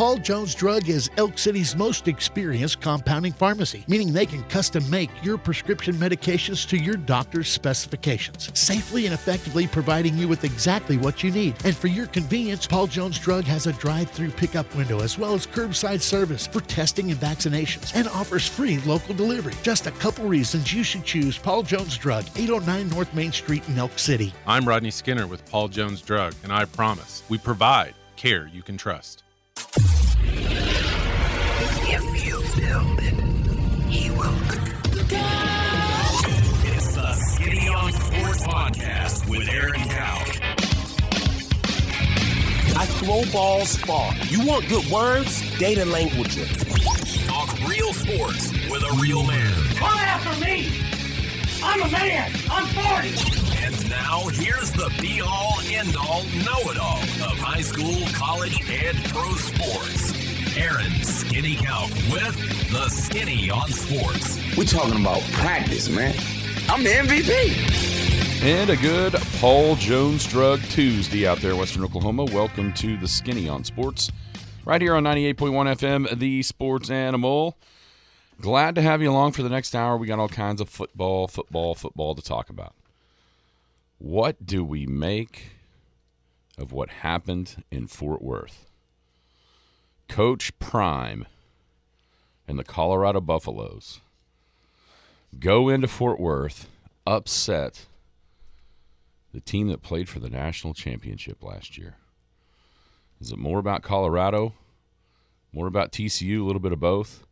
Paul Jones Drug is Elk City's most experienced compounding pharmacy, meaning they can custom make your prescription medications to your doctor's specifications, safely and effectively providing you with exactly what you need. And for your convenience, Paul Jones Drug has a drive-through pickup window as well as curbside service for testing and vaccinations, and offers free local delivery. Just a couple reasons you should choose Paul Jones Drug, 809 North Main Street in Elk City. I'm Rodney Skinner with Paul Jones Drug, and I promise we provide care you can trust. If you build it, he will. It's the Skinny on Sports Podcast with Aaron Cow. I throw balls far. You want good words? Data language. Talk real sports with a real man. Come after me! I'm a man! I'm 40! And now, here's the be-all, end-all, know-it-all of high school, college, and pro sports. Aaron Skinny Cow with the Skinny on Sports. We're talking about practice, man. I'm the MVP. And a good Paul Jones Drug Tuesday out there in Western Oklahoma. Welcome to the Skinny on Sports, right here on 98.1 FM, the Sports Animal. Glad to have you along for the next hour. We got all kinds of football to talk about. What do we make of what happened in Fort Worth? Coach Prime and the Colorado Buffaloes go into Fort Worth, upset the team that played for the national championship last year. Is it more about Colorado, more about TCU, a little bit of both?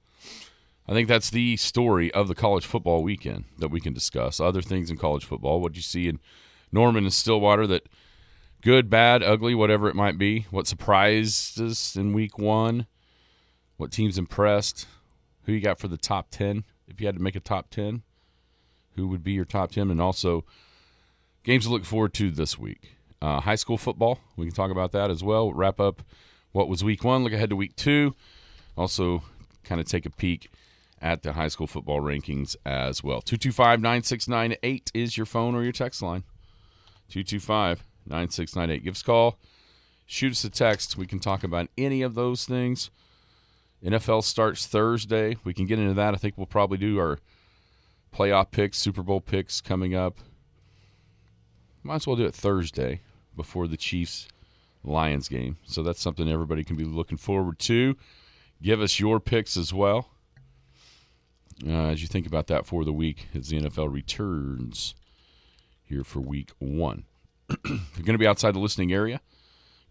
I think that's the story of the college football weekend that we can discuss. Other things in college football, what you see in Norman and Stillwater, that good, bad, ugly, whatever it might be. What surprised us in week one? What teams impressed? Who you got for the top 10? If you had to make a top 10, who would be your top 10? And also games to look forward to this week. High school football, we can talk about that as well. Wrap up what was week one, look ahead to week two. Also kind of take a peek at the high school football rankings as well. 225-9698 is your phone or your text line. 225-9698. Give us a call. Shoot us a text. We can talk about any of those things. NFL starts Thursday. We can get into that. I think we'll probably do our playoff picks, Super Bowl picks coming up. Might as well do it Thursday before the Chiefs-Lions game. So that's something everybody can be looking forward to. Give us your picks as well as you think about that for the week as the NFL returns here for week one. If you're going to be outside the listening area,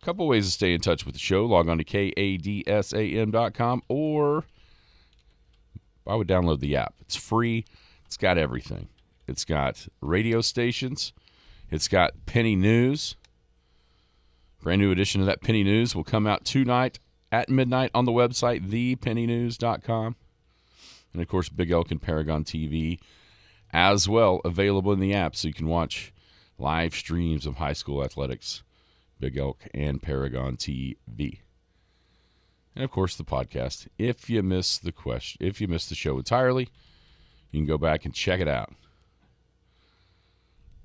a couple ways to stay in touch with the show. Log on to kadsam.com, or I would download the app. It's free. It's got everything. It's got radio stations. It's got Penny News. Brand new edition of that Penny News will come out tonight at midnight on the website, thepennynews.com. And, of course, Big Elk and Paragon TV as well, available in the app, so you can watch live streams of high school athletics, Big Elk and Paragon TV. And, of course, the podcast. If you miss the show entirely, you can go back and check it out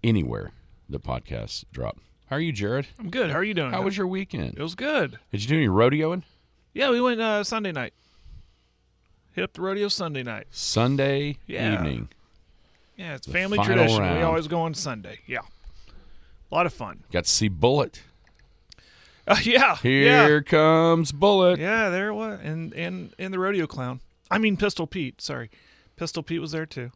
anywhere the podcasts drop. How are you, Jared? I'm good. How are you doing? How was your weekend? It was good. Did you do any rodeoing? Yeah, we went Sunday night. Hit up the rodeo Sunday night. Sunday evening. Yeah, it's The family final tradition. round. We always go on Sunday. Yeah. A lot of fun. Got to see Bullet. Yeah. Here comes Bullet. Yeah, there it was. And the rodeo clown. I mean Pistol Pete. Sorry. Pistol Pete was there too.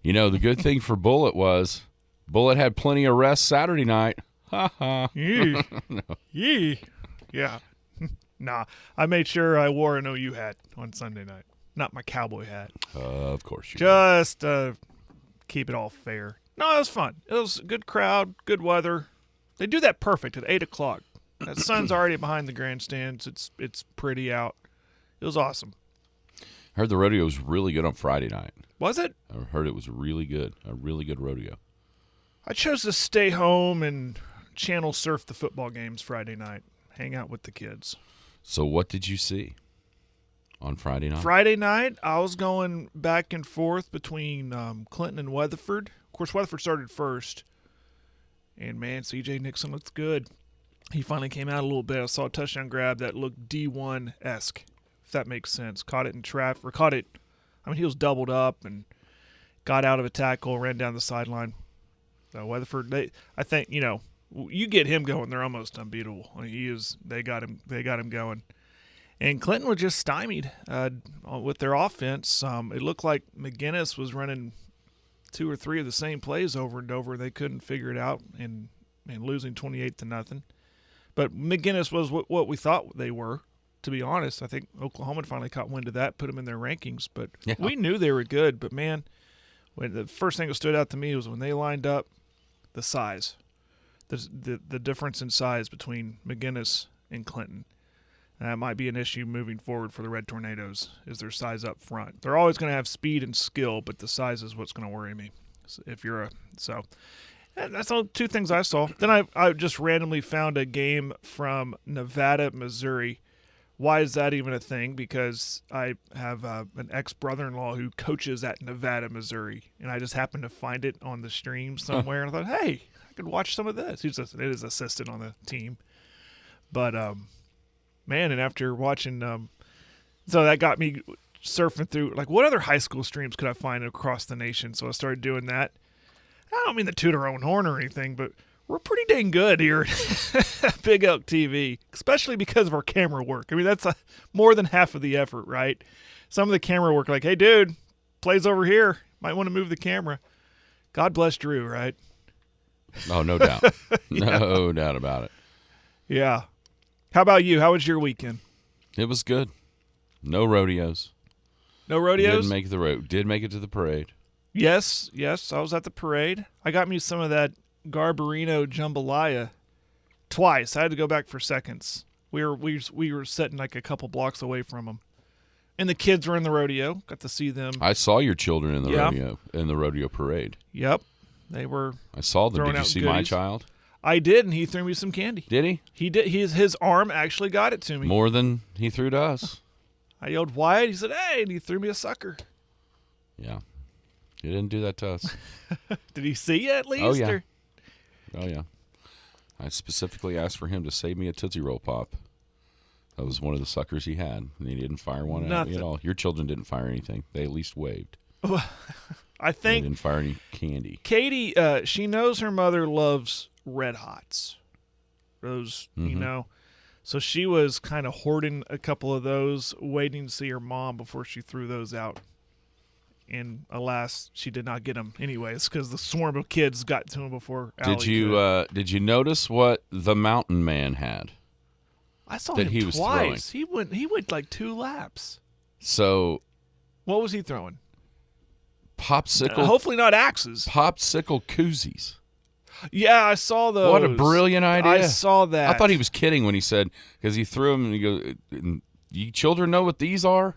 You know, the good thing for Bullet was Bullet had plenty of rest Saturday night. Ha ha. Yee. No. Yee. Yeah. Nah. I made sure I wore an OU hat on Sunday night. Not my cowboy hat. Of course you Just keep it all fair. No, it was fun. It was a good crowd, good weather. They do that perfect at 8 o'clock. That sun's already behind the grandstands. It's pretty out. It was awesome. I heard the rodeo was really good on Friday night. Was it? I heard it was really good. A really good rodeo. I chose to stay home and channel surf the football games Friday night. Hang out with the kids. So what did you see on Friday night? Friday night, I was going back and forth between Clinton and Weatherford. Of course, Weatherford started first. And, man, C.J. Nixon looks good. he finally came out a little bit. I saw a touchdown grab that looked D1-esque, if that makes sense. Caught it in traffic, or caught it. I mean, he was doubled up and got out of a tackle, ran down the sideline. So Weatherford, I think, you get him going, they're almost unbeatable. I mean, they got him going. And Clinton was just stymied with their offense. It looked like McGinnis was running 2 or 3 of the same plays over and over. They couldn't figure it out and losing 28-0. But McGinnis was what we thought they were, to be honest. I think Oklahoma finally caught wind of that, put them in their rankings. But we knew they were good. But, man, the first thing that stood out to me was when they lined up, the size. The difference in size between McGinnis and Clinton. And that might be an issue moving forward for the Red Tornadoes, is their size up front. They're always going to have speed and skill, but the size is what's going to worry me. And that's all 2 things I saw. Then I just randomly found a game from Nevada, Missouri. Why is that even a thing? Because I have an ex-brother-in-law who coaches at Nevada, Missouri, and I just happened to find it on the stream somewhere, and I thought, hey, I could watch some of this. He's his assistant on the team. But, man, and after watching so that got me surfing through, like, what other high school streams could I find across the nation? So I started doing that. I don't mean to toot our own horn or anything, but we're pretty dang good here at Big Elk TV, especially because of our camera work. I mean, that's more than half of the effort, right? Some of the camera work, like, hey, dude, plays over here. Might want to move the camera. God bless Drew, right? Oh, no doubt. No doubt about it. Yeah. How about you? How was your weekend? It was good. No rodeos. No rodeos? Didn't make the road. Did make it to the parade. Yes, I was at the parade. I got me some of that Garbarino jambalaya twice. I had to go back for seconds. We were sitting like a couple blocks away from them. And the kids were in the rodeo. Got to see them. I saw your children in the rodeo parade. Yep. They were I saw them. Did you see my goodies. child? I did, and he threw me some candy. Did he? He did. His arm actually got it to me. More than he threw to us. I yelled, Wyatt. He said, hey, and he threw me a sucker. Yeah. He didn't do that to us. Did he see you at least? Oh, yeah. Or? Oh, yeah. I specifically asked for him to save me a Tootsie Roll Pop. That was one of the suckers he had, and he didn't fire one at me at all. Your children didn't fire anything. They at least waved. I think they didn't fire any candy. Katie, she knows her mother loves Red Hots. Those, So she was kind of hoarding a couple of those, waiting to see her mom before she threw those out. And alas, she did not get them anyways because the swarm of kids got to him before. Did you notice what the Mountain Man had? I saw that him he was twice. He went like 2 laps. So, what was he throwing? Popsicle. Hopefully not axes. Popsicle koozies. Yeah, I saw those. What a brilliant idea! I saw that. I thought he was kidding when he said, because he threw them and he goes, "You children know what these are?"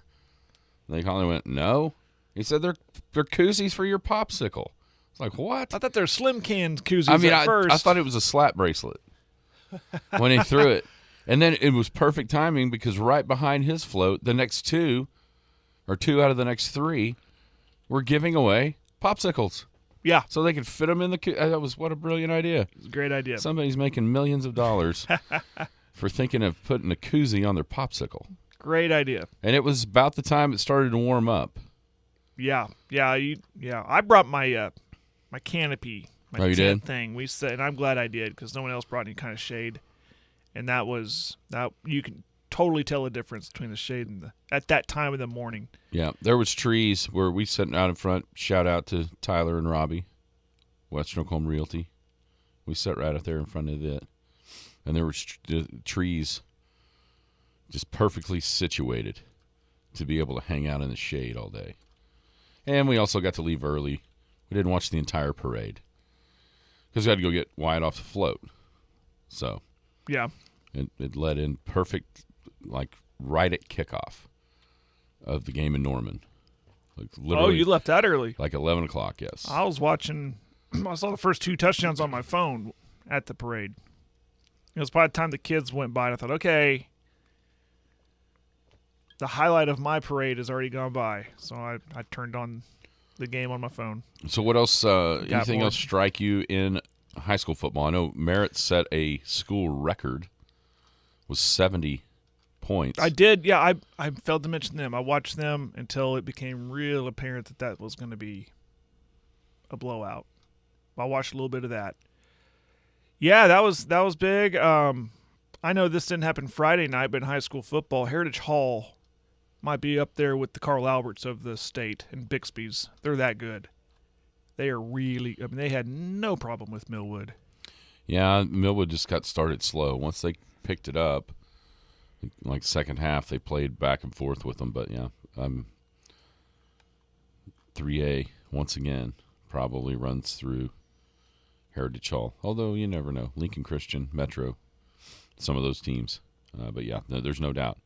And they finally went, "No." He said, "They're koozies for your popsicle." It's like, what? I thought they're slim can koozies at first. I thought it was a slap bracelet when he threw it. And then it was perfect timing because right behind his float, the next 2 out of the next 3 were giving away popsicles. Yeah. So they could fit them in the that was what a brilliant idea. It was a great idea. Somebody's making millions of dollars for thinking of putting a koozie on their popsicle. Great idea. And it was about the time it started to warm up. Yeah. I brought my my canopy, my you tent did? thing. We said, and I'm glad I did because no one else brought any kind of shade. And that you can totally tell the difference between the shade and at that time of the morning. Yeah, there was trees where we sitting out in front. Shout out to Tyler and Robbie, Western Oklahoma Realty. We sat right out there in front of it, and there were trees just perfectly situated to be able to hang out in the shade all day. And we also got to leave early. We didn't watch the entire parade because we had to go get Wyatt off the float. So yeah. It led in perfect, like right at kickoff of the game in Norman. Like literally, you left that early. Like 11 o'clock, yes. I was watching. I saw the first 2 touchdowns on my phone at the parade. It was by the time the kids went by, and I thought, okay, the highlight of my parade has already gone by. So I turned on the game on my phone. So what else? Anything else strike you in high school football. I know Merritt set a school record, was 70 points. I did, yeah. I failed to mention them. I watched them until it became real apparent that was going to be a blowout. I watched a little bit of that. Yeah, that was big. I know this didn't happen Friday night, but in high school football, Heritage Hall might be up there with the Carl Alberts of the state and Bixby's. They're that good. They are really – I mean, they had no problem with Millwood. Yeah, Millwood just got started slow. Once they picked it up, like second half, they played back and forth with them. But, yeah, 3A, once again, probably runs through Heritage Hall. Although you never know. Lincoln Christian, Metro, some of those teams. But, yeah, there's no doubt.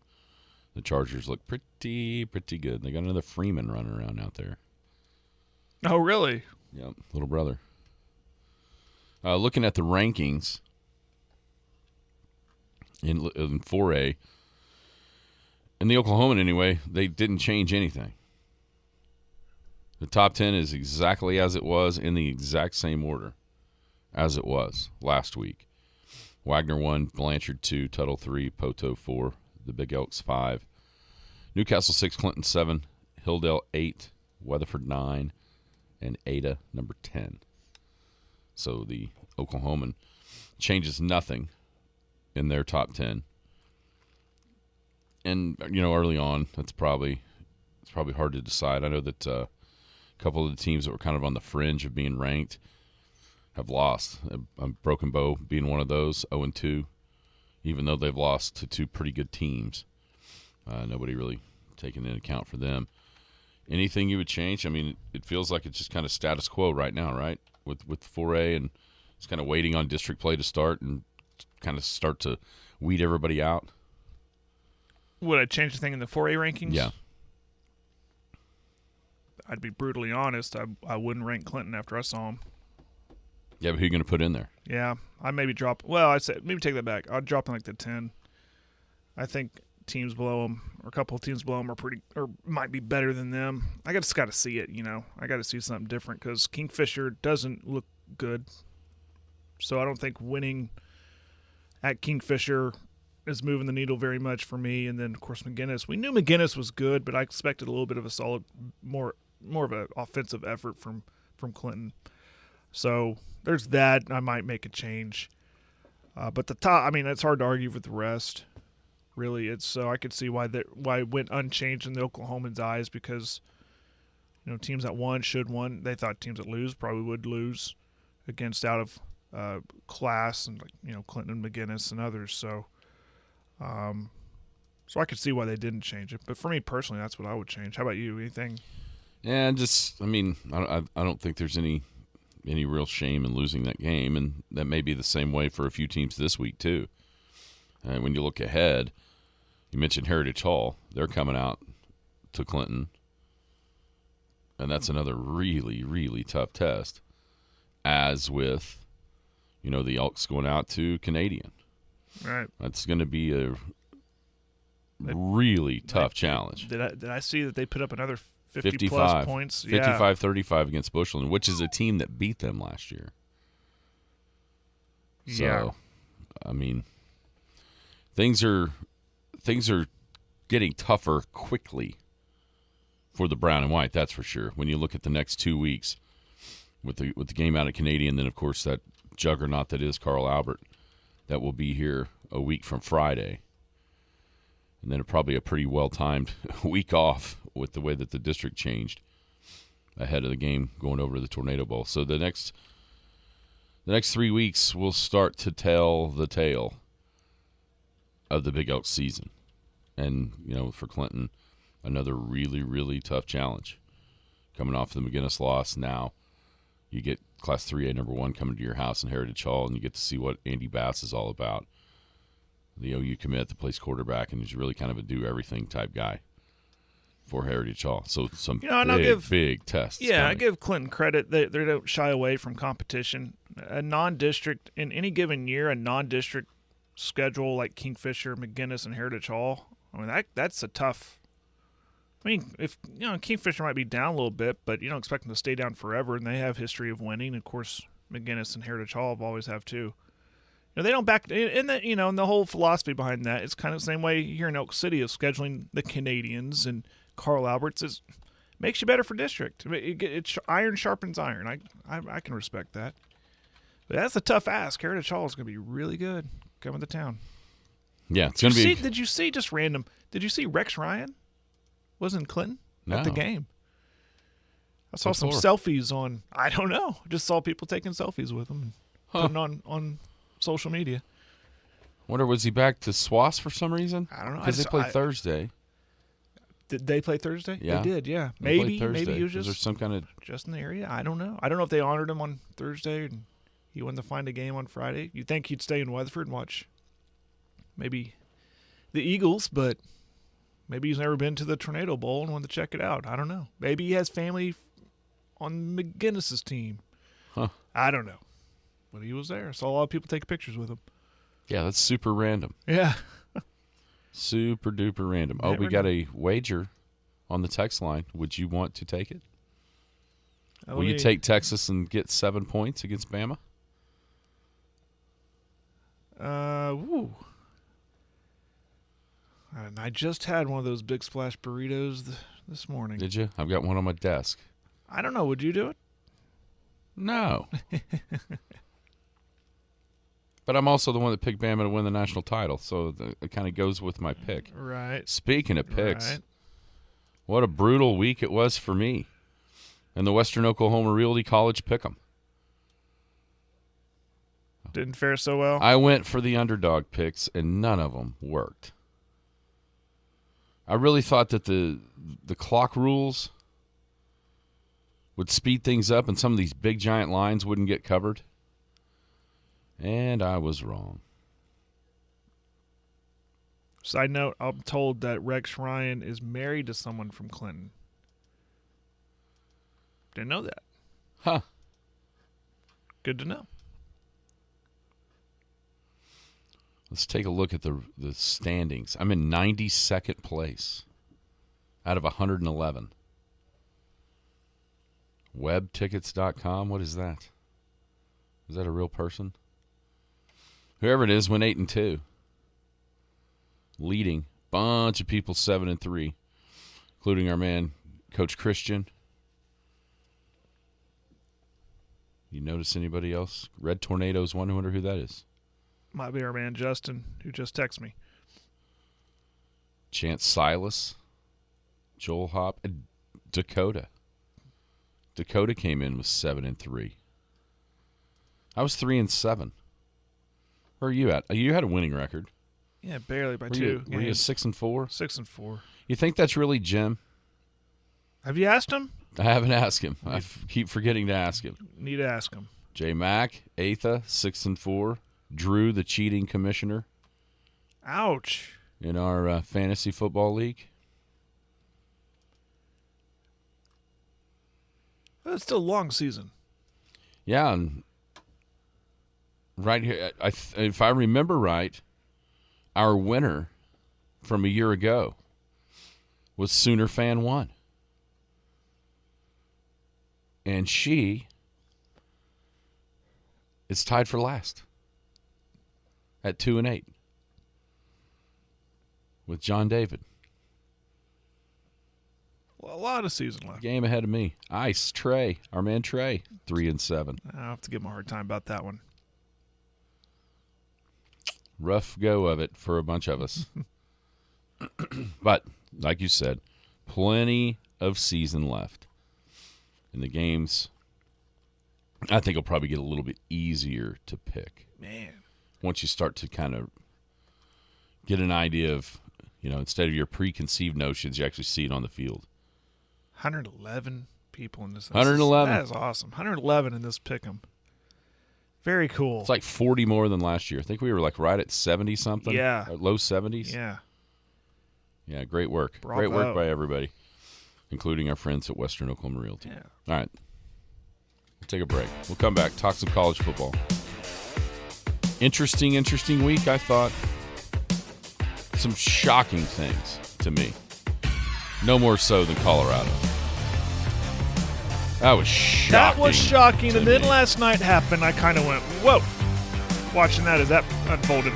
The Chargers look pretty good. They got another Freeman running around out there. Oh, really? Yep, little brother. Looking at the rankings in 4A, in the Oklahoman anyway, they didn't change anything. The top 10 is exactly as it was in the exact same order as it was last week. Wagner 1, Blanchard 2, Tuttle 3, Poto 4, the Big Elks 5, Newcastle 6, Clinton 7, Hilldale 8, Weatherford 9, and Ada number 10. So the Oklahoman changes nothing in their top 10. And early on, it's probably hard to decide. I know that a couple of the teams that were kind of on the fringe of being ranked have lost. Broken Bow being one of those, 0-2, even though they've lost to two pretty good teams. Nobody really taking into account for them. Anything you would change? I mean, it feels like it's just kind of status quo right now, right? With 4A, and it's kind of waiting on district play to start and kind of start to weed everybody out. Would I change the thing in the 4A rankings? Yeah. I'd be brutally honest. I wouldn't rank Clinton after I saw him. Yeah, but who are you going to put in there? Yeah, I maybe drop. Well, I'd say maybe take that back. I'd drop in like the 10. I think teams below them, or a couple of teams below them, are pretty, or might be better than them. I just got to see it. I got to see something different because Kingfisher doesn't look good. So I don't think winning at Kingfisher is moving the needle very much for me. And then of course McGinnis. We knew McGinnis was good, but I expected a little bit of a solid, more of an offensive effort from Clinton. So there's that. I might make a change. But the top, I mean, it's hard to argue with the rest. Really, it's so I could see why it went unchanged in the Oklahomans' eyes because, teams that won should won. They thought teams that lose probably would lose against out of class and Clinton and McGinnis and others. So, so I could see why they didn't change it. But for me personally, that's what I would change. How about you? Anything? Yeah, I don't think there's any real shame in losing that game, and that may be the same way for a few teams this week too. And when you look ahead, you mentioned Heritage Hall. They're coming out to Clinton, and that's another really, really tough test, as with, the Elks going out to Canadian. Right. That's going to be a really tough challenge. Did I see that they put up another 55 plus points? 55-35 against Bushland, which is a team that beat them last year. So, yeah. I mean, things are getting tougher quickly for the brown and white, that's for sure. When you look at the next 2 weeks with the game out at Canadian, then of course that juggernaut that is Carl Albert that will be here a week from Friday. And then probably a pretty well-timed week off with the way that the district changed ahead of the game going over to the Tornado Bowl. So the next 3 weeks will start to tell the tale of the Big Elk season. And, for Clinton, another really, really tough challenge. Coming off the McGinnis loss, now you get Class 3A number 1 coming to your house in Heritage Hall, and you get to see what Andy Bass is all about. The OU commit that plays quarterback, and he's really kind of a do-everything type guy for Heritage Hall. So some big tests. Yeah, coming. I give Clinton credit. They don't shy away from competition. A non-district, in any given year, a non-district schedule like Kingfisher, McGinnis, and Heritage Hall, I mean, that's a tough – I mean, if Kingfisher might be down a little bit, but you don't expect them to stay down forever, and they have history of winning. Of course, McGinnis and Heritage Hall always have too. They don't back in that. And the whole philosophy behind that, it's kind of the same way here in Elk City of scheduling the Canadians and Carl Alberts is makes you better for district. It's iron sharpens iron. I can respect that. But that's a tough ask. Heritage Hall is going to be really good coming to town. Yeah, it's going to be. Did you see just random? Did you see Rex Ryan was in Clinton at the game? I saw some selfies on. I don't know. Just saw people taking selfies with him and putting on social media. Wonder, was he back to SWAS for some reason? I don't know. Because they played Thursday. Did they play Thursday? Yeah, they did. Yeah, maybe he was there some kind of just in the area. I don't know. I don't know if they honored him on Thursday and he wanted to find a game on Friday. You'd think he'd stay in Weatherford and watch maybe the Eagles, but maybe he's never been to the Tornado Bowl and wanted to check it out. I don't know. Maybe he has family on McGinnis's team. I don't know. But he was there. I saw a lot of people take pictures with him. Yeah, that's super random. Yeah. Super duper random. We got a wager on the text line. Would you want to take it? Will you take Texas and get 7 points against Bama? Woo. And I just had one of those Big Splash burritos this morning. Did you? I've got one on my desk. I don't know. Would you do it? No. But I'm also the one that picked Bama to win the national title, so it kind of goes with my pick. Right. Speaking of picks, what a brutal week it was for me in the Western Oklahoma Realty College Pick'em. Didn't fare so well. I went for the underdog picks, and none of them worked. I really thought that the clock rules would speed things up and some of these big giant lines wouldn't get covered. And I was wrong. Side note, I'm told that Rex Ryan is married to someone from Clinton. Didn't know that. Huh. Good to know. Let's take a look at the standings. I'm in 92nd place out of 111. Webtickets.com, what is that? Is that a real person? Whoever it is went 8-2. Leading. Bunch of people 7-3, including our man, Coach Christian. You notice anybody else? Red Tornadoes one. I wonder who that is. Might be our man Justin, who just texted me. Chance Silas, Joel Hop, and Dakota. Dakota came in with 7-3. I was 3-7. Where are you at? You had a winning record. Yeah, barely by were 2. Were you 6-4? 6-4. You think that's really Jim? Have you asked him? I haven't asked him. I keep forgetting to ask him. Need to ask him. J Mac, Atha, 6-4. Drew, the cheating commissioner. Ouch. In our fantasy football league. It's still a long season. Yeah, and right here, if I remember right, our winner from a year ago was Sooner Fan 1. And she is tied for last at 2-8 with John David. Well, a lot of season left. Game ahead of me. Ice, Trey, our man Trey, 3-7. I'll have to give him a hard time about that one. Rough go of it for a bunch of us. But, like you said, plenty of season left. And the games, I think, will probably get a little bit easier to pick. Man. Once you start to kind of get an idea of, instead of your preconceived notions, you actually see it on the field. 111 people in this. 111. That is awesome. 111 in this pick'em. Very cool. It's like 40 more than last year. I think we were like right at 70-something. Yeah. Low 70s. Yeah. Yeah, great work. Bravo. Great work by everybody, including our friends at Western Oklahoma Realty. Yeah. All right. We'll take a break. We'll come back, talk some college football. Interesting week, I thought. Some shocking things to me. No more so than Colorado. That was shocking. That was shocking. And then last night happened. I kind of went, whoa, watching that as that unfolded.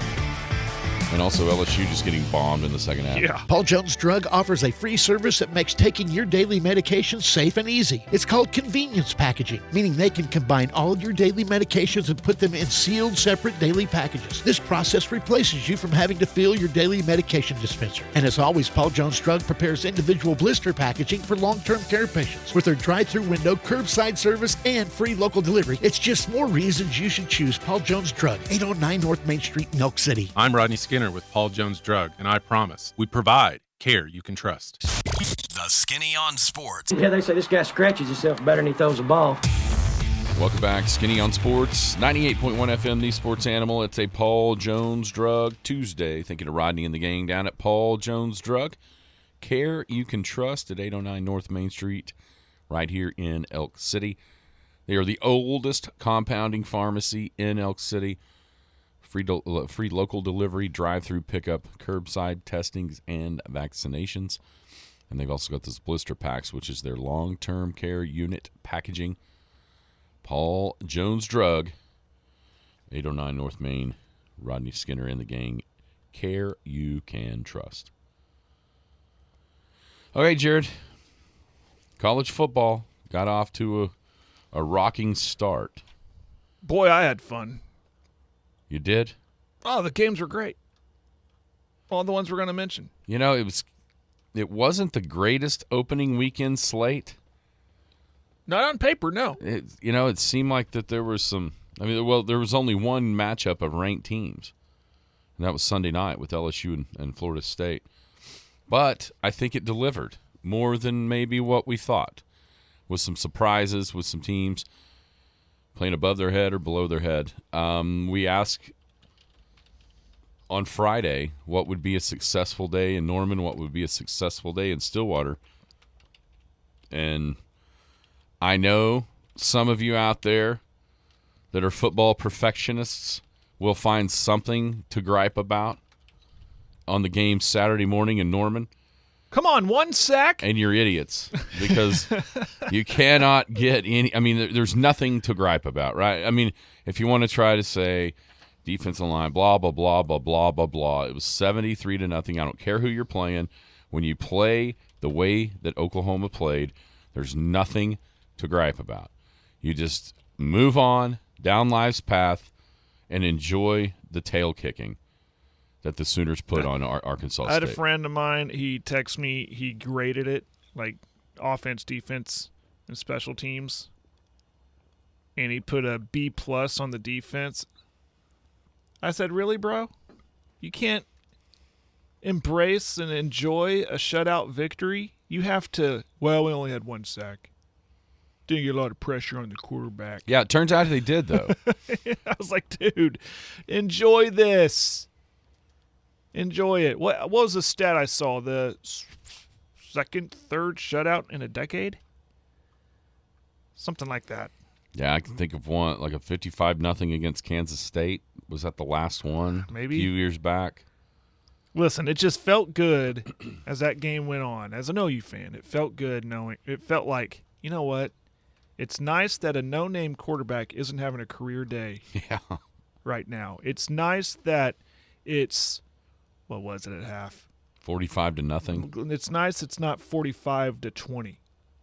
And also LSU just getting bombed in the second half. Yeah. Paul Jones Drug offers a free service that makes taking your daily medications safe and easy. It's called convenience packaging, meaning they can combine all your daily medications and put them in sealed, separate daily packages. This process replaces you from having to fill your daily medication dispenser. And as always, Paul Jones Drug prepares individual blister packaging for long-term care patients. With their drive-through window, curbside service, and free local delivery, it's just more reasons you should choose Paul Jones Drug, 809 North Main Street in Elk City. I'm Rodney Skinner with Paul Jones Drug, and I promise we provide care you can trust. The Skinny on Sports. Yeah, they say this guy scratches himself better than he throws a ball. Welcome back, Skinny on Sports, 98.1 FM, the Sports Animal. It's a Paul Jones Drug Tuesday. Thinking of Rodney and the gang down at Paul Jones Drug. Care you can trust at 809 North Main Street, right here in Elk City. They are the oldest compounding pharmacy in Elk City. Free local delivery, drive-through pickup, curbside testings, and vaccinations. And they've also got those blister packs, which is their long-term care unit packaging. Paul Jones Drug, 809 North Main, Rodney Skinner and the gang. Care you can trust. Okay, Jared. College football got off to a rocking start. Boy, I had fun. You did? Oh, the games were great. All the ones we're going to mention. You know, it wasn't the greatest opening weekend slate. Not on paper, no. It seemed like that there was there was only one matchup of ranked teams, and that was Sunday night with LSU and Florida State. But I think it delivered more than maybe what we thought, with some surprises, with some teams playing above their head or below their head. We asked on Friday what would be a successful day in Norman, what would be a successful day in Stillwater. And I know some of you out there that are football perfectionists will find something to gripe about on the game Saturday morning in Norman. Come on, one sack. And you're idiots because you cannot get any – I mean, there's nothing to gripe about, right? I mean, if you want to try to say defensive line, blah, blah, blah, blah, blah, blah, blah. It was 73-0. I don't care who you're playing. When you play the way that Oklahoma played, there's nothing to gripe about. You just move on down life's path and enjoy the tail kicking that the Sooners put on Arkansas State. I had a friend of mine, he texted me, he graded it, like offense, defense, and special teams, and he put a B+ on the defense. I said, really, bro? You can't embrace and enjoy a shutout victory? You have to, well, we only had one sack. Didn't get a lot of pressure on the quarterback. Yeah, it turns out they did, though. I was like, dude, enjoy this. Enjoy it. What was the stat I saw? The third shutout in a decade? Something like that. Yeah, I can think of one, like a 55-0 against Kansas State. Was that the last one? Maybe. A few years back. Listen, it just felt good as that game went on. As an OU fan, it felt good knowing – it felt like, you know what? It's nice that a no-name quarterback isn't having a career day right now. It's nice that it's – what was it at half? 45-0. It's nice it's not 45-20.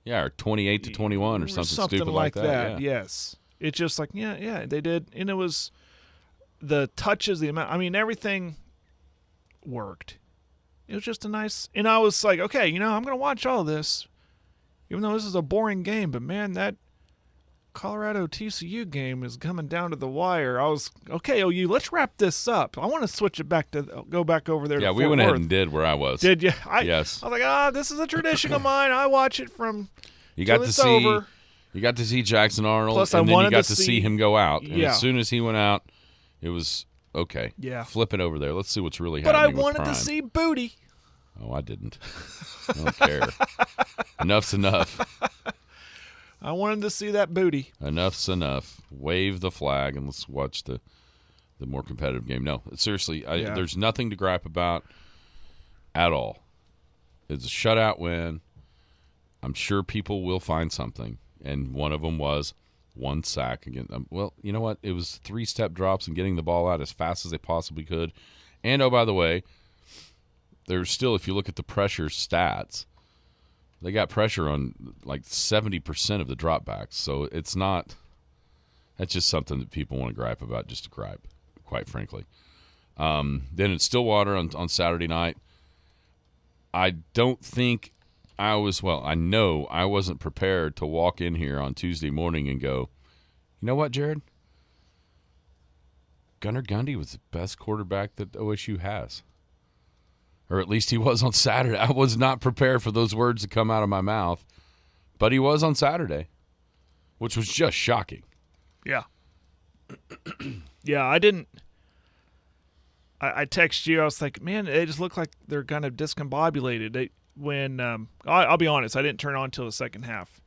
Yeah, or 28-21 or something stupid like that. Yeah. Yes. It's just like, yeah, they did. And it was the touches, the amount. I mean, everything worked. It was just a nice – and I was like, okay, I'm going to watch all this, even though this is a boring game. But, man, that Colorado-TCU game is coming down to the wire. I was, okay, OU, let's wrap this up. I want to switch it back to go back over there to Fort we went Worth. ahead and did where I was. Did you? Yes. I was like, this is a tradition of mine. I watch it from you got till to it's see over. You got to see Jackson Arnold, Plus, and I then you wanted got to to see see him go out. And Yeah. as soon as he went out, it was okay. Yeah. Flip it over there. Let's see what's really But I happening. wanted with to Prime. see Booty. Oh, I didn't. I don't care. Enough's enough. I wanted to see that Booty. Enough's enough. Wave the flag and let's watch the more competitive game. No, seriously, there's nothing to gripe about at all. It's a shutout win. I'm sure people will find something. and one of them was one sack again. Well, you know what? It was 3-step drops and getting the ball out as fast as they possibly could. And, oh, by the way, there's still, if you look at the pressure stats, they got pressure on like 70% of the dropbacks. So it's not – that's just something that people want to gripe about, just to gripe, quite frankly. Then it's Stillwater on Saturday night. I don't think I know I wasn't prepared to walk in here on Tuesday morning and go, you know what, Jared? Gunnar Gundy was the best quarterback that OSU has. Or at least he was on Saturday. I was not prepared for those words to come out of my mouth, but he was on Saturday, which was just shocking. Yeah. Yeah, I didn't – I texted you. I was like, man, they just look like they're kind of discombobulated. I'll be honest, I didn't turn on until the second half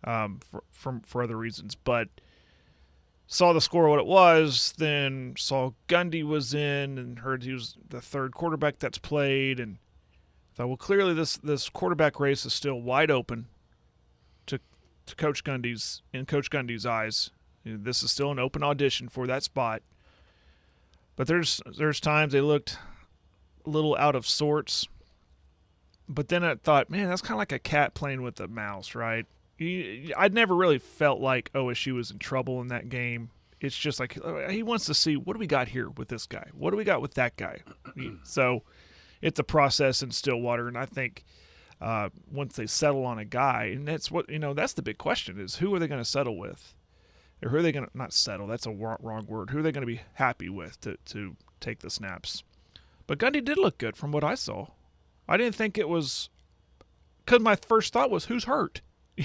for other reasons. But saw the score what it was, then saw Gundy was in and heard he was the third quarterback that's played. And thought, well, clearly this quarterback race is still wide open to Coach Gundy's eyes. This is still an open audition for that spot. But there's times they looked a little out of sorts. But then I thought, man, that's kind of like a cat playing with a mouse, right? I'd never really felt like OSU was in trouble in that game. It's just like he wants to see, what do we got here with this guy? What do we got with that guy? So it's a process in Stillwater, and I think once they settle on a guy, and that's what that's the big question is, who are they going to settle with? Or who are they going to – not settle, that's a wrong word. Who are they going to be happy with to take the snaps? But Gundy did look good from what I saw. I didn't think it was – because my first thought was, who's hurt?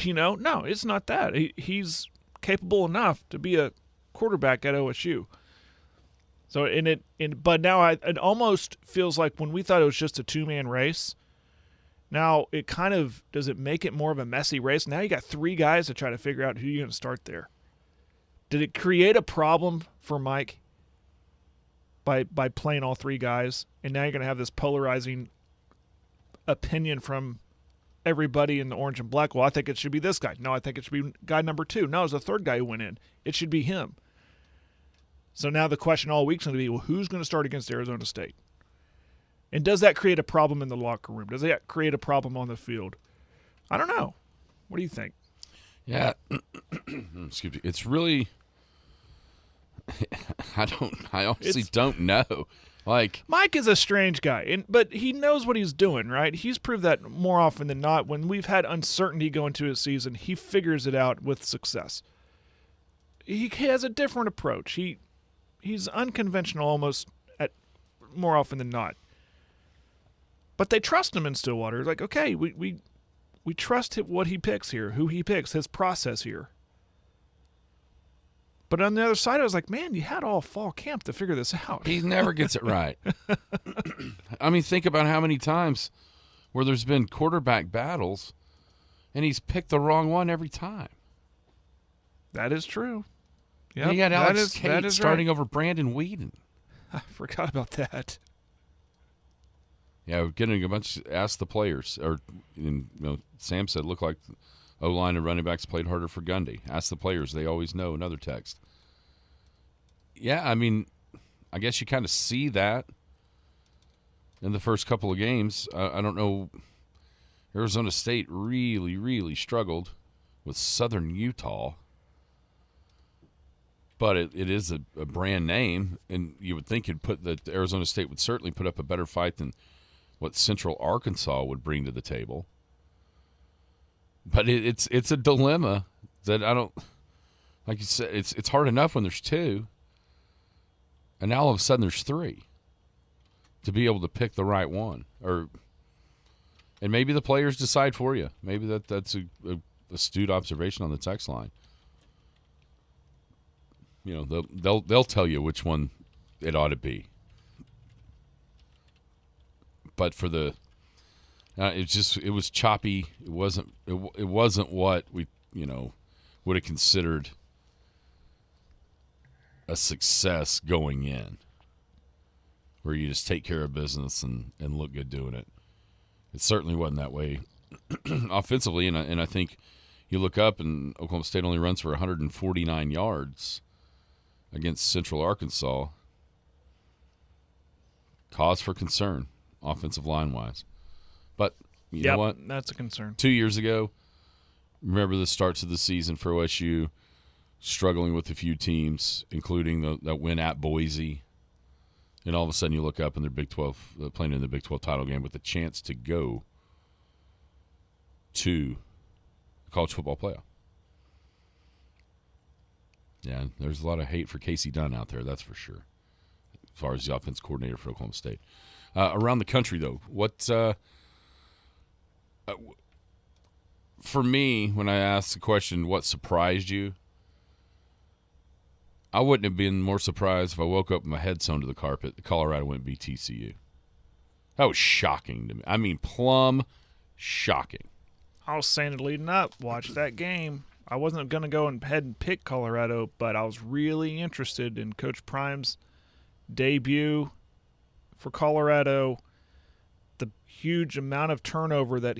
No, it's not that. He's capable enough to be a quarterback at OSU. So but now it almost feels like when we thought it was just a two-man race, now it kind of – does it make it more of a messy race? Now you got 3 guys to try to figure out who you're going to start there. Did it create a problem for Mike by playing all 3 guys? And now you're going to have this polarizing opinion from everybody in the orange and black. Well, I think it should be this guy. No, I think it should be guy number 2. No, it was the third guy who went in. It should be him. So now the question all week is going to be, well, who's going to start against Arizona State? And does that create a problem in the locker room? Does that create a problem on the field? I don't know. What do you think? Yeah. Excuse me. It's really I honestly don't know. Like, Mike is a strange guy, but he knows what he's doing, right? He's proved that more often than not. When we've had uncertainty going into a season, he figures it out with success. He has a different approach. He's unconventional almost more often than not. But they trust him in Stillwater. It's like, okay, we trust what he picks here, who he picks, his process here. But on the other side, I was like, man, you had all fall camp to figure this out. He never gets it right. I mean, think about how many times where there's been quarterback battles, and he's picked the wrong one every time. That is true. Yeah, he had Alex Cate starting over Brandon Whedon. I forgot about that. Yeah, we're getting a bunch. Ask the players, or Sam said, look like O-line and running backs played harder for Gundy. Ask the players; they always know. Another text. Yeah, I mean, I guess you kind of see that in the first couple of games. I don't know. Arizona State really, really struggled with Southern Utah, but it is a brand name, and you would think that Arizona State would certainly put up a better fight than what Central Arkansas would bring to the table. But it's a dilemma that I don't, like you said, it's hard enough when there's 2, and now all of a sudden there's 3 to be able to pick the right one. And maybe the players decide for you. Maybe that's a astute observation on the text line. They'll tell you which one it ought to be. But for the it was choppy. It wasn't what we would have considered a success going in, where you just take care of business and look good doing it. It certainly wasn't that way offensively, and I think You look up, and Oklahoma State only runs for 149 yards against Central Arkansas. Cause for concern, offensive line-wise. But you know what? That's a concern. 2 years ago, remember the starts of the season for OSU, struggling with a few teams, including that win at Boise. And all of a sudden you look up and they're Big 12, playing in the Big 12 title game with a chance to go to the college football playoff. Yeah, there's a lot of hate for Casey Dunn out there, that's for sure, as far as the offense coordinator for Oklahoma State. Around the country, though, what for me, when I asked the question, what surprised you, I wouldn't have been more surprised if I woke up with my head sewn to the carpet. Colorado wouldn't beat TCU. That was shocking to me. I mean, plumb shocking. I was saying it leading up. Watch that game. I wasn't going to go ahead and pick Colorado, but I was really interested in Coach Prime's debut for Colorado. The huge amount of turnover that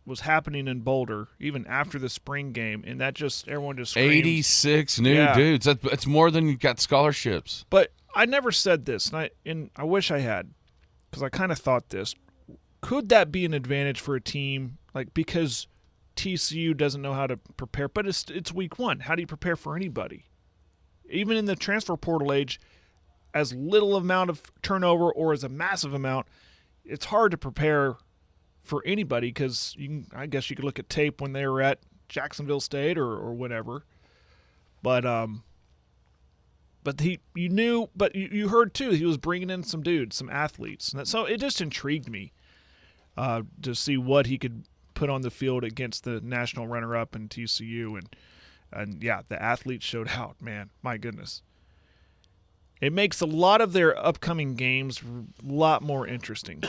was happening in Boulder, even after the spring game, and that just everyone just screams. 86 new dudes. That's more than you got scholarships. But I never said this, and I wish I had, because I kind of thought this. Could that be an advantage for a team, like, because TCU doesn't know how to prepare? But it's week one. How do you prepare for anybody? Even in the transfer portal age, as little amount of turnover or as a massive amount, it's hard to prepare for anybody, because I guess you could look at tape when they were at Jacksonville State or whatever. But you heard too, he was bringing in some dudes, some athletes, so it just intrigued me to see what he could put on the field against the national runner-up in TCU, and yeah, the athletes showed out. Man, my goodness. It makes a lot of their upcoming games a lot more interesting.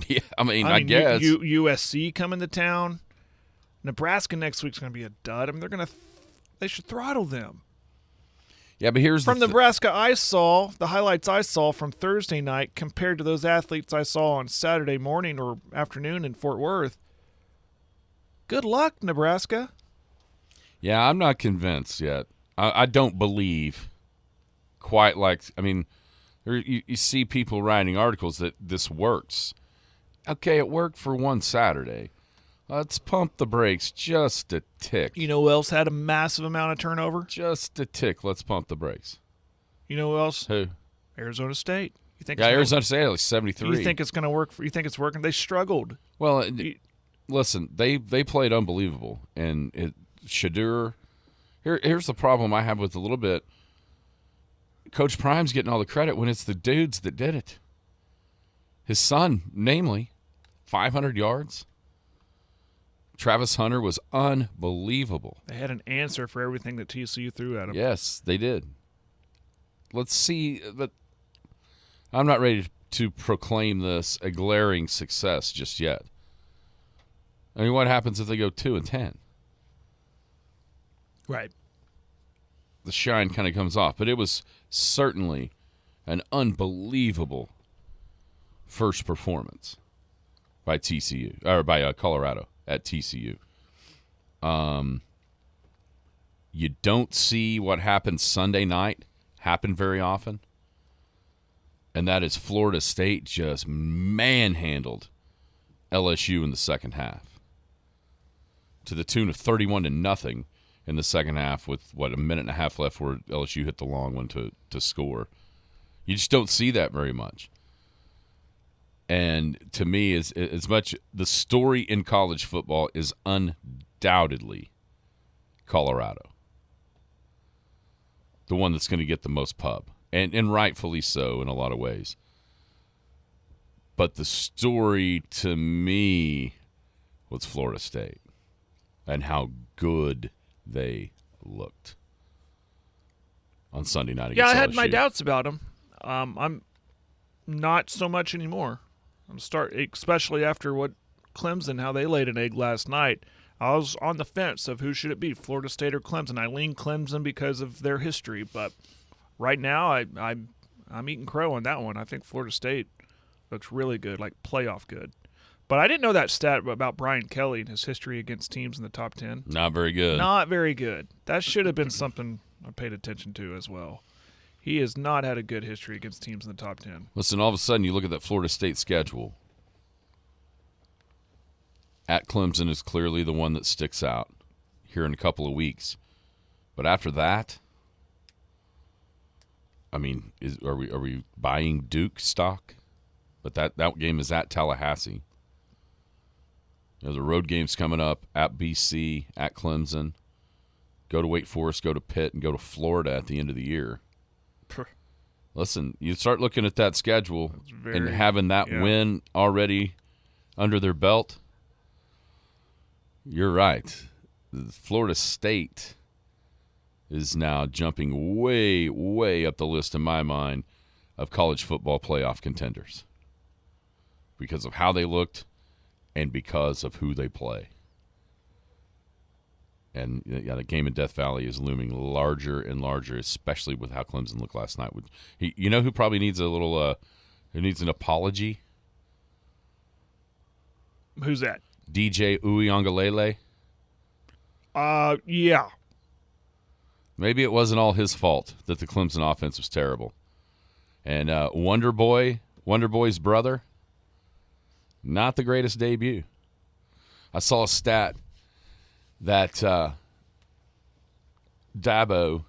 Yeah, I mean, I guess. USC coming to town. Nebraska next week's going to be a dud. I mean, they should throttle them. Yeah, but here's from Nebraska, the highlights I saw from Thursday night compared to those athletes I saw on Saturday morning or afternoon in Fort Worth. Good luck, Nebraska. Yeah, I'm not convinced yet. I don't believe quite like, I mean, you see people writing articles that this works. Okay, it worked for one Saturday. Let's pump the brakes just a tick. You know who else had a massive amount of turnover? Just a tick. Let's pump the brakes. You know who else? Who? Arizona State. You think? Yeah, Arizona State like 73. You think it's going to work? You think it's working? They struggled. Well, listen, they played unbelievable, and Shadur. Here's the problem I have with a little bit. Coach Prime's getting all the credit when it's the dudes that did it. His son, namely, 500 yards. Travis Hunter was unbelievable. They had an answer for everything that TCU threw at him. Yes, they did. Let's see. But I'm not ready to proclaim this a glaring success just yet. I mean, what happens if they go 2-10? Right. The shine kind of comes off. But it was certainly an unbelievable first performance by TCU, or by Colorado at TCU. You don't see what happened Sunday night happen very often, and that is Florida State just manhandled LSU in the second half to the tune of 31-0 in the second half with, a minute and a half left where LSU hit the long one to score. You just don't see that very much. And to me, as much the story in college football is undoubtedly Colorado, the one that's going to get the most pub, and rightfully so in a lot of ways. But the story to me was Florida State and how good they looked on Sunday night against LSU. Yeah, I had my doubts about them. I'm not so much anymore. Especially after what Clemson, how they laid an egg last night. I was on the fence of who should it be, Florida State or Clemson. I lean Clemson because of their history, but right now I'm eating crow on that one. I think Florida State looks really good, like playoff good. But I didn't know that stat about Brian Kelly and his history against teams in the top 10. Not very good. Not very good. That should have been something I paid attention to as well. He has not had a good history against teams in the top 10. Listen, all of a sudden you look at that Florida State schedule. At Clemson is clearly the one that sticks out here in a couple of weeks. But after that, I mean, are we buying Duke stock? But that game is at Tallahassee. The road game's coming up at BC, at Clemson. Go to Wake Forest, go to Pitt, and go to Florida at the end of the year. Listen, you start looking at that schedule and having that win already under their belt, you're right. Florida State is now jumping way, way up the list in my mind of college football playoff contenders because of how they looked and because of who they play. And the game in Death Valley is looming larger and larger, especially with how Clemson looked last night. You know who probably needs a little who needs an apology? Who's that? DJ Uiagalelei. Yeah. Maybe it wasn't all his fault that the Clemson offense was terrible. And Wonder Boy's brother, not the greatest debut. I saw a stat that Dabo,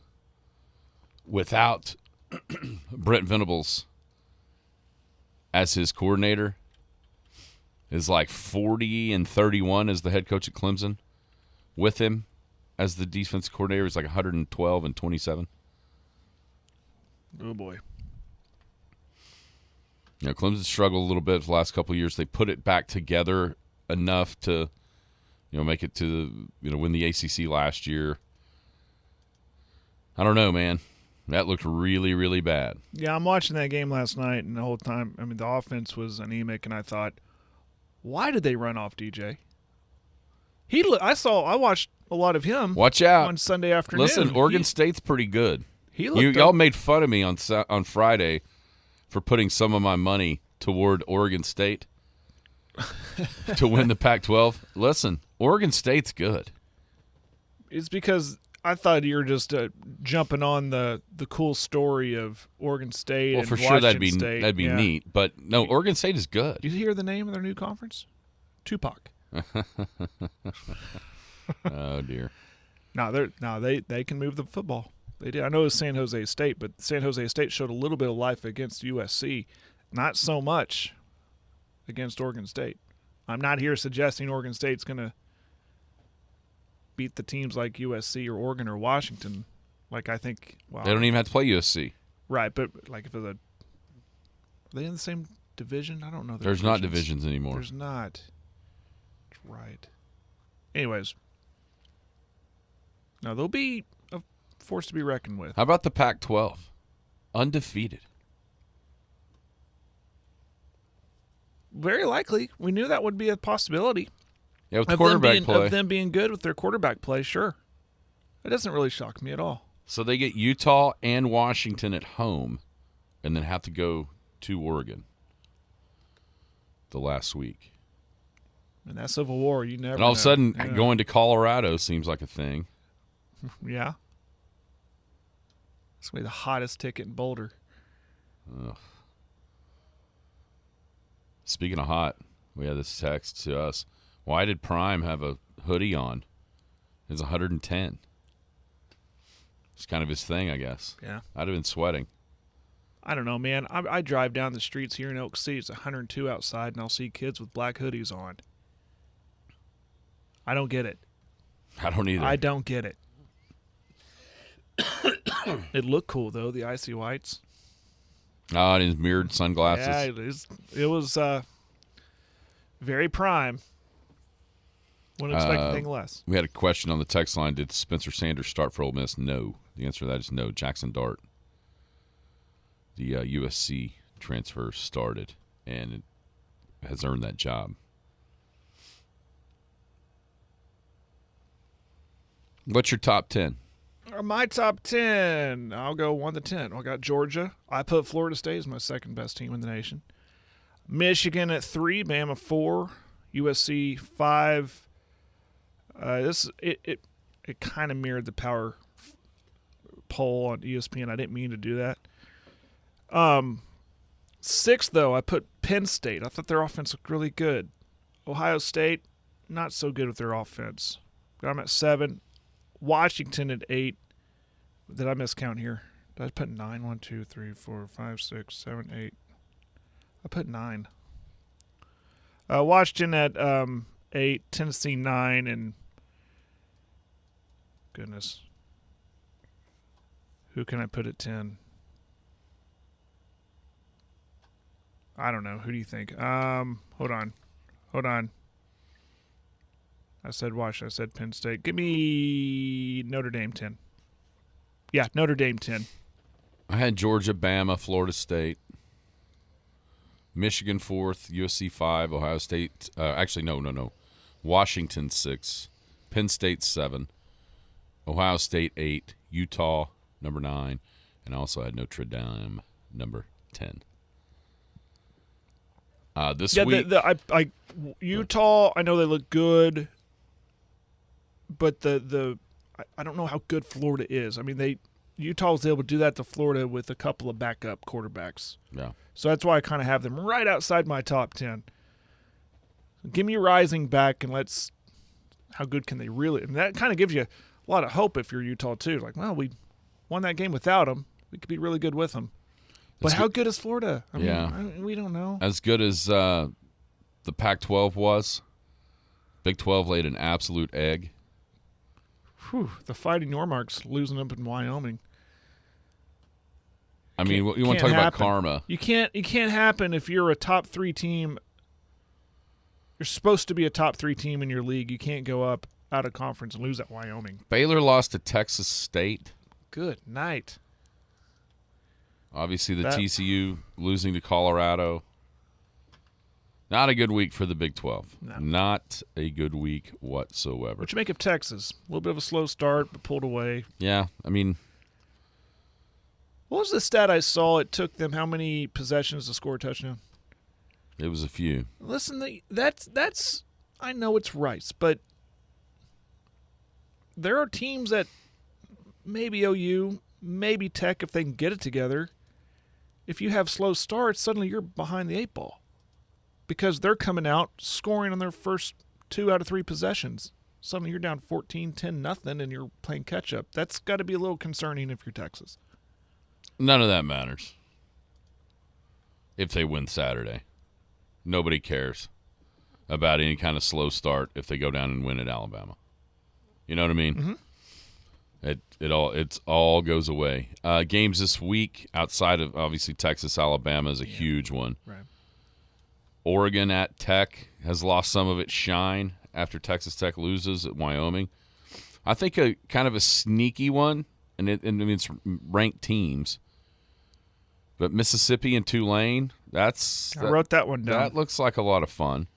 without Brent Venables as his coordinator, is like 40-31 as the head coach at Clemson. With him as the defensive coordinator, is like 112-27. Oh, boy. You know, Clemson struggled a little bit for the last couple of years. They put it back together enough to, make it to, win the ACC last year. I don't know, man. That looked really, really bad. Yeah, I'm watching that game last night, and the whole time, the offense was anemic, and I thought, why did they run off DJ? I watched a lot of him. Watch out on Sunday afternoon. Listen, Oregon State's pretty good. Y'all made fun of me on Friday for putting some of my money toward Oregon State to win the Pac-12. Listen, Oregon State's good. It's because I thought you were just jumping on the cool story of Oregon State. Well, for Washington sure State. that'd be neat. But no, Oregon State is good. Do you hear the name of their new conference? Tupac. Oh dear. They can move the football. They did. I know it was San Jose State, but San Jose State showed a little bit of life against USC, not so much against Oregon State. I'm not here suggesting Oregon State's going to beat the teams like USC or Oregon or Washington. Like I think, they don't even have to play USC. Right, but like if are they in the same division? I don't know. There's not divisions anymore. There's not. Right. Anyways, now they'll be a force to be reckoned with. How about the Pac-12? Undefeated. Very likely. We knew that would be a possibility. Yeah, with quarterback play. Of them being good with their quarterback play, sure. It doesn't really shock me at all. So they get Utah and Washington at home and then have to go to Oregon the last week. And that Civil War, you never And all of a sudden, know. going to Colorado seems like a thing. Yeah. It's going to be the hottest ticket in Boulder. Ugh. Speaking of hot, we had this text to us. Why did Prime have a hoodie on? It was 110. It's kind of his thing, I guess. Yeah. I'd have been sweating. I don't know, man. I drive down the streets here in Elk City. It's 102 outside, and I'll see kids with black hoodies on. I don't get it. I don't either. I don't get it. It looked cool, though, the icy whites. Oh, and his mirrored sunglasses. Yeah, it was very Prime. Wouldn't expect anything less. We had a question on the text line. Did Spencer Sanders start for Ole Miss? No. The answer to that is no. Jackson Dart, the USC transfer, started and has earned that job. What's your top 10? My top 10. I'll go 1 to 10. I got Georgia. I put Florida State as my second best team in the nation. Michigan at 3, Bama 4, USC 5. It kind of mirrored the power poll on ESPN. I didn't mean to do that. 6, though, I put Penn State. I thought their offense looked really good. Ohio State, not so good with their offense. Got them at 7. Washington at 8. Did I miscount here? Did I put 9? 1, 2, 3, 4, 5, 6, 7, 8. I put 9. Washington at 8. Tennessee 9. And goodness, who can I put at 10? I don't know. Who do you think? Hold on. I said Washington. I said Penn State. Give me Notre Dame 10. Yeah, Notre Dame 10. I had Georgia, Bama, Florida State, Michigan 4th, USC 5, Ohio State. Actually, no. Washington 6, Penn State 7, Ohio State 8, Utah number 9, and I also had Notre Dame number 10. This week, Utah. I know they look good, but I don't know how good Florida is. I mean, Utah was able to do that to Florida with a couple of backup quarterbacks. Yeah. So that's why I kind of have them right outside my top 10. Give me Rising back, and how good can they really? And that kind of gives you a lot of hope if you're Utah too. Like, well, we won that game without them. We could be really good with them. But how good is Florida? I mean, we don't know. As good as the Pac-12 was, Big 12 laid an absolute egg. Whew, the Fighting Yormarks losing up in Wyoming. I mean, you want to talk about karma. You can't happen if you're a top 3 team. You're supposed to be a top 3 team in your league. You can't go up out of conference and lose at Wyoming. Baylor lost to Texas State. Good night. Obviously, the TCU losing to Colorado. Not a good week for the Big 12. No. Not a good week whatsoever. What you make of Texas? A little bit of a slow start, but pulled away. Yeah, I mean, what was the stat I saw? It took them how many possessions to score a touchdown? it was a few. Listen, that's I know it's Rice, but there are teams that maybe OU, maybe Tech, if they can get it together. If you have slow starts, suddenly you're behind the 8 ball because they're coming out scoring on their first 2 out of 3 possessions. Suddenly you're down 14-10-0, and you're playing catch-up. That's got to be a little concerning if you're Texas. None of that matters if they win Saturday. Nobody cares about any kind of slow start if they go down and win at Alabama. You know what I mean? Mm-hmm. It all goes away. Games this week outside of obviously Texas, Alabama is a huge one. Right. Oregon at Tech has lost some of its shine after Texas Tech loses at Wyoming. I think a kind of a sneaky one, and it's ranked teams. But Mississippi and Tulane, I wrote that one down. That looks like a lot of fun.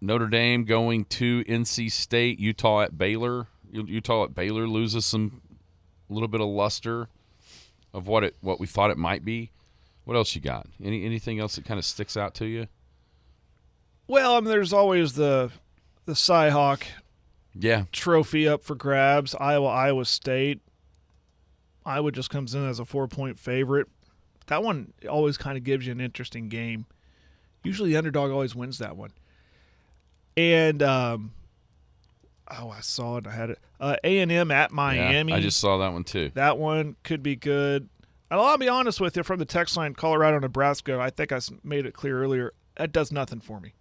Notre Dame going to NC State, Utah at Baylor. Utah at Baylor loses a little bit of luster of what we thought it might be. What else you got? Anything else that kind of sticks out to you? Well, I mean, there's always the Cy-Hawk trophy up for grabs. Iowa State. Iowa just comes in as a 4-point favorite. That one always kind of gives you an interesting game. Usually the underdog always wins that one. And, I saw it. I had it. A&M at Miami. Yeah, I just saw that one too. That one could be good. And I'll be honest with you, from the text line, Colorado, Nebraska, I think I made it clear earlier, that does nothing for me.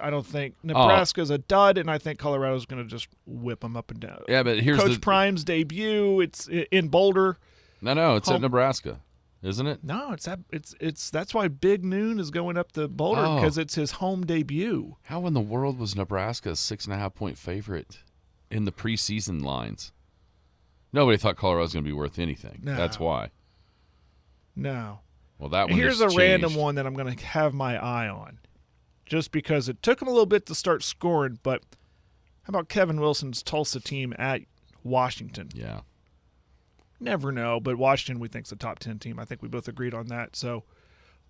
I don't think Nebraska's a dud, and I think Colorado's going to just whip them up and down. Yeah, but here's Coach Prime's debut. It's in Boulder. No, it's at Nebraska, isn't it? No, it's that's why Big Noon is going up to Boulder, because it's his home debut. How in the world was Nebraska a 6.5-point favorite in the preseason lines? Nobody thought Colorado was going to be worth anything. No. That's why. No. Well, that one. Here's just a random changed. one that I'm going to have my eye on, just because it took him a little bit to start scoring. But how about Kevin Wilson's Tulsa team at Washington? Yeah. Never know, but Washington we think is a top 10 team. I think we both agreed on that. So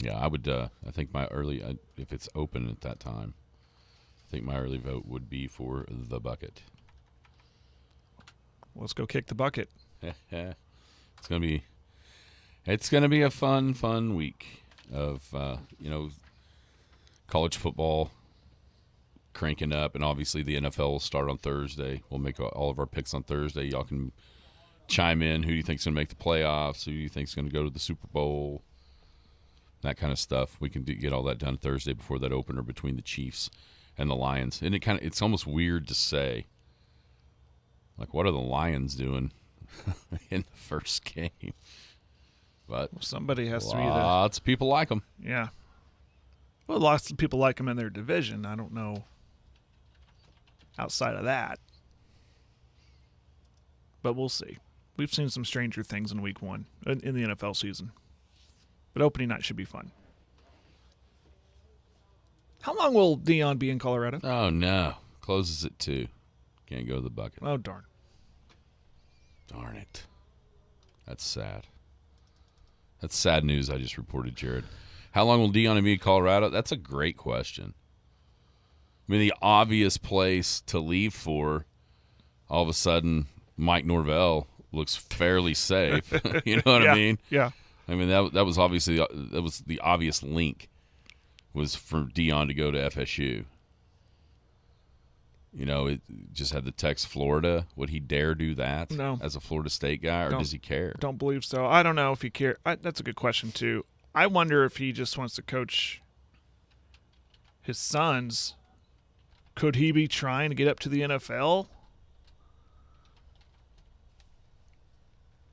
Yeah, I would. I think my early, if it's open at that time, I think my early vote would be for the bucket. Let's go kick the bucket. It's gonna be a fun week of college football cranking up, and obviously the NFL will start on Thursday. We'll make all of our picks on Thursday. Y'all can chime in. Who do you think's gonna make the playoffs? Who do you think's gonna go to the Super Bowl? That kind of stuff. We can get all that done Thursday before that opener between the Chiefs and the Lions. And it's almost weird to say, like, what are the Lions doing in the first game? But somebody has to be lots of people like them. Yeah. Well, lots of people like them in their division. I don't know outside of that. But we'll see. We've seen some stranger things in week 1 in the NFL season. But opening night should be fun. How long will Dion be in Colorado? Oh, no. Closes at 2. Can't go to the bucket. Oh, darn. Darn it. That's sad. That's sad news I just reported, Jared. How long will Dion be in Colorado? That's a great question. I mean, the obvious place to leave for, all of a sudden, Mike Norvell looks fairly safe. You know what I mean? Yeah. I mean, that was obviously the obvious link was for Dion to go to FSU. You know, it just had the text Florida. Would he dare do that as a Florida State guy, or does he care? Don't believe so. I don't know if he cares. That's a good question, too. I wonder if he just wants to coach his sons. Could he be trying to get up to the NFL?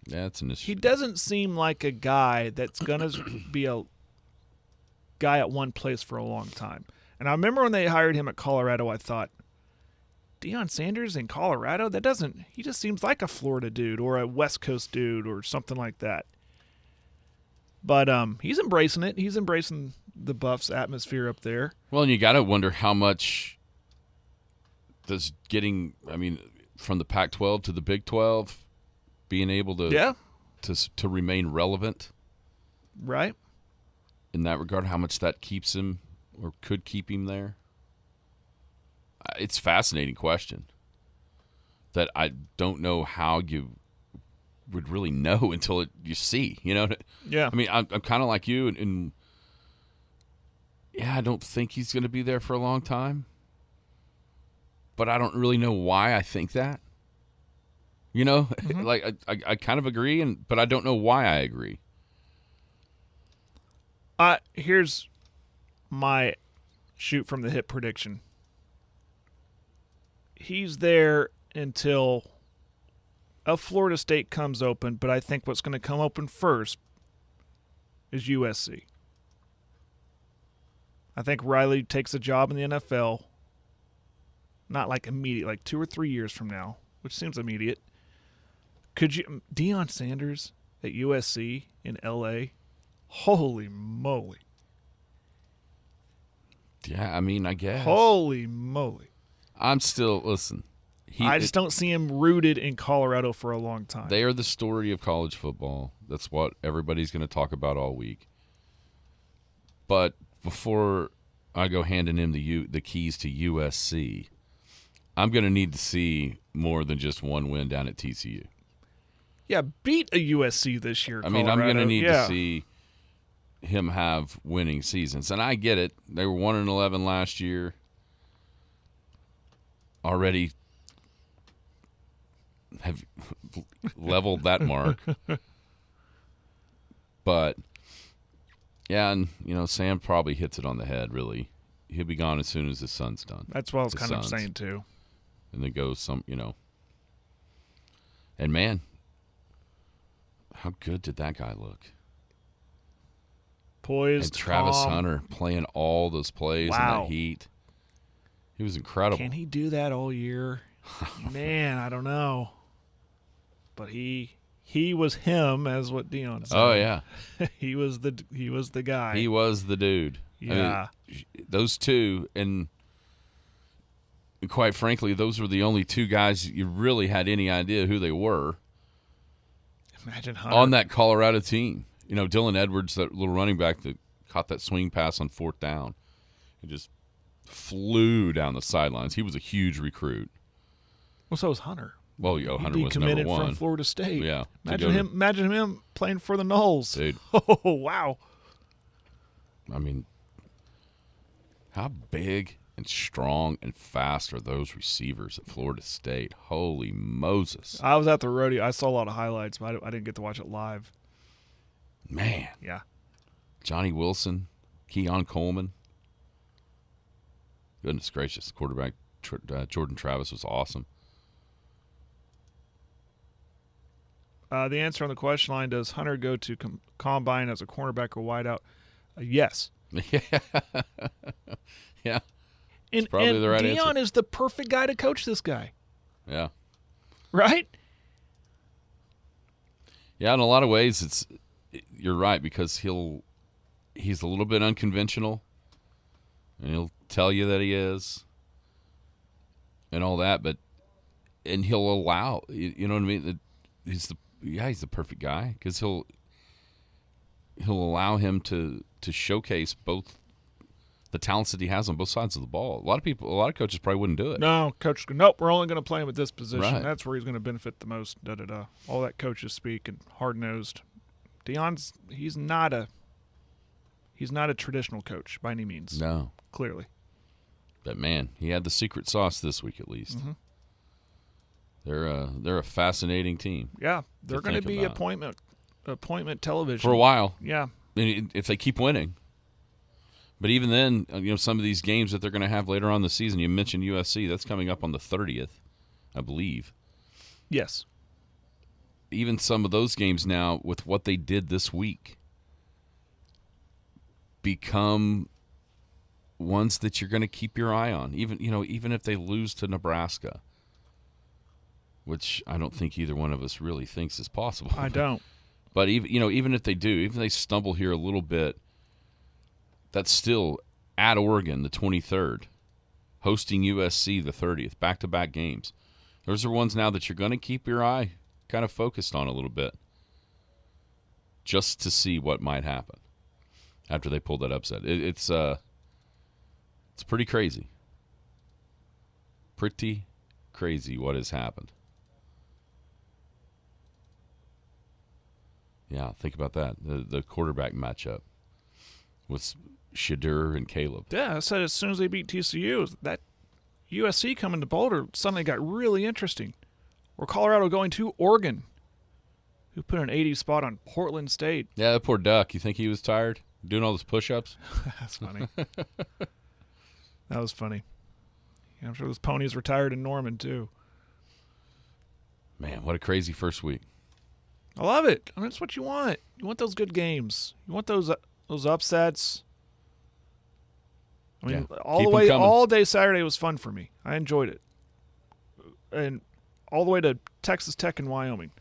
Yeah, that's an issue. He doesn't seem like a guy that's going to be a guy at one place for a long time. And I remember when they hired him at Colorado, I thought, Deion Sanders in Colorado? He just seems like a Florida dude or a West Coast dude or something like that. But he's embracing it. He's embracing the Buffs atmosphere up there. Well, and you got to wonder how much does from the Pac-12 to the Big 12, being able to remain relevant, right? In that regard, how much that keeps him or could keep him there? It's a fascinating question that I don't know how you would really know until you see. You know? Yeah. I mean, I'm kind of like you, and I don't think he's going to be there for a long time, but I don't really know why I think that. You know, like I kind of agree, but I don't know why I agree. Here's my shoot from the hip prediction. He's there until a Florida State comes open, but I think what's going to come open first is USC. I think Riley takes a job in the NFL, not like immediate, like 2 or 3 years from now, which seems immediate. Could you Deion Sanders at USC in LA? Holy moly. Yeah, I mean, I guess. Holy moly. I'm still listen. I just don't see him rooted in Colorado for a long time. They are the story of college football. That's what everybody's going to talk about all week. But before I go handing him the keys to USC, I'm going to need to see more than just one win down at TCU. Yeah, beat a USC this year. I mean, I'm going to need to see him have winning seasons. And I get it. They were 1-11 last year. Already have leveled that mark. But, yeah, and, Sam probably hits it on the head, really. He'll be gone as soon as his son's done. That's what I was kind of saying, too. And then goes And, man, how good did that guy look? Poised, and Travis calm. Hunter playing all those plays in that heat. He was incredible. Can he do that all year? Man, I don't know. But he was him, as what Deion said. Oh yeah, he was the guy. He was the dude. Yeah, I mean, those two, and quite frankly, those were the only two guys you really had any idea who they were. Imagine Hunter on that Colorado team. Dylan Edwards, that little running back that caught that swing pass on 4th down and just flew down the sidelines. He was a huge recruit. Well, so was Hunter. Well, He'd Hunter be was committed number 1 from Florida State. Yeah, Imagine him playing for the Noles. Dude. Oh, wow. I mean, how big and strong and fast are those receivers at Florida State? Holy Moses! I was at the rodeo. I saw a lot of highlights, but I didn't get to watch it live. Man, Yeah. Johnny Wilson, Keon Coleman. Goodness gracious, quarterback Jordan Travis was awesome. The answer on the question line, does Hunter go to combine as a cornerback or wideout? Yes. Yeah. And, probably the right Deion answer. is the perfect guy to coach this guy, Yeah. right? Yeah, in a lot of ways, you're right, because he's a little bit unconventional, and he'll tell you that he is, and all that, and he'll allow, you know what I mean? He's the perfect guy, because he'll allow him to showcase both the talents that he has on both sides of the ball. A lot of coaches probably wouldn't do it. No, coach, nope, we're only going to play him at this position. Right. That's where he's going to benefit the most, da-da-da. All that coaches speak and hard-nosed. Deion's, he's not a traditional coach by any means. No. Clearly. But, man, he had the secret sauce this week at least. Mm-hmm. They're a fascinating team. Yeah, they're going to think be about. appointment television. For a while. Yeah. And if they keep winning. But even then, some of these games that they're going to have later on in the season, you mentioned USC, that's coming up on the 30th, I believe. Yes. Even some of those games now, with what they did this week, become ones that you're going to keep your eye on. Even if they lose to Nebraska, which I don't think either one of us really thinks is possible. I don't. But even if they do, even if they stumble here a little bit, that's still at Oregon the 23rd, hosting USC the 30th, back-to-back games. Those are ones now that you're going to keep your eye kind of focused on a little bit, just to see what might happen after they pull that upset. It's pretty crazy. Pretty crazy what has happened. Yeah, think about that. The quarterback matchup with Shadur and Caleb. Yeah, I said as soon as they beat TCU, that USC coming to Boulder suddenly got really interesting. Or Colorado going to Oregon, who put an 80 spot on Portland State. Yeah, that poor Duck. You think he was tired doing all those push-ups? That's funny. That was funny. Yeah, I'm sure those ponies were tired in Norman, too. Man, what a crazy first week. I love it. I mean, that's what you want. You want those good games. You want those upsets. I mean, Yeah. all Keep the 'em way, coming. all day Saturday was fun for me. I enjoyed it. And all the way to Texas Tech and Wyoming.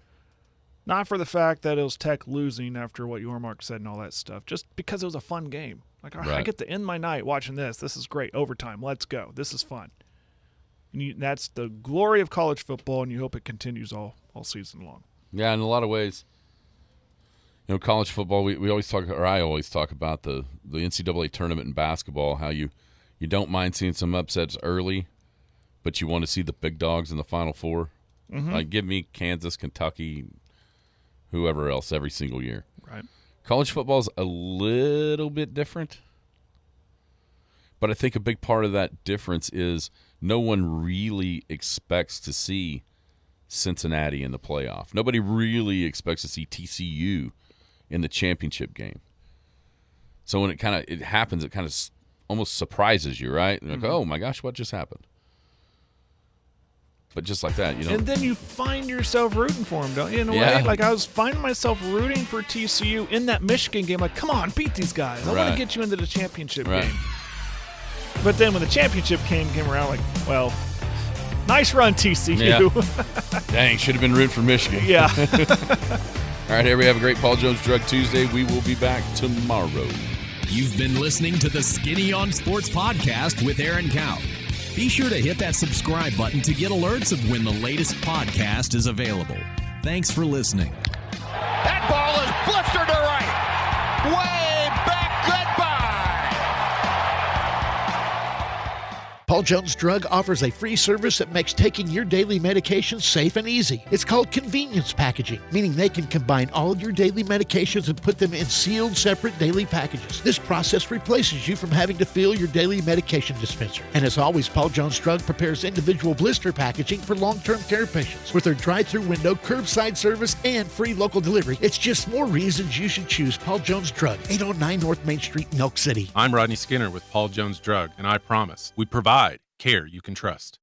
Not for the fact that it was Tech losing after what Yormark said and all that stuff, just because it was a fun game. Like, all right, I Right. get to end my night watching this. This is great. Overtime. Let's go. This is fun. And that's the glory of college football, and you hope it continues all season long. Yeah, in a lot of ways. College football, we always talk, or I always talk about the NCAA tournament in basketball, how you don't mind seeing some upsets early, but you want to see the big dogs in the Final Four. Mm-hmm. Like, give me Kansas, Kentucky, whoever else every single year. Right. College football is a little bit different, but I think a big part of that difference is no one really expects to see Cincinnati in the playoff. Nobody really expects to see TCU in the championship game. So when it happens, it kind of almost surprises you, right? Like, oh my gosh, what just happened? But just like that, And then you find yourself rooting for them, don't you? In a Yeah. way, like I was finding myself rooting for TCU in that Michigan game. Like, come on, beat these guys. I want Right. to get you into the championship Right. game. But then when the championship came around, like, well, nice run, TCU. Dang, should have been rooting for Michigan. Yeah. All right, here we have a great Paul Jones Drug Tuesday. We will be back tomorrow. You've been listening to the Skinny on Sports podcast with Aaron Cow. Be sure to hit that subscribe button to get alerts of when the latest podcast is available. Thanks for listening. That ball is blistered to right. Way back. Goodbye. Paul Jones Drug offers a free service that makes taking your daily medications safe and easy. It's called convenience packaging, meaning they can combine all your daily medications and put them in sealed, separate daily packages. This process replaces you from having to fill your daily medication dispenser. And as always, Paul Jones Drug prepares individual blister packaging for long-term care patients. With their drive-through window, curbside service, and free local delivery, it's just more reasons you should choose Paul Jones Drug, 809 North Main Street in Elk City. I'm Rodney Skinner with Paul Jones Drug, and I promise we provide care you can trust.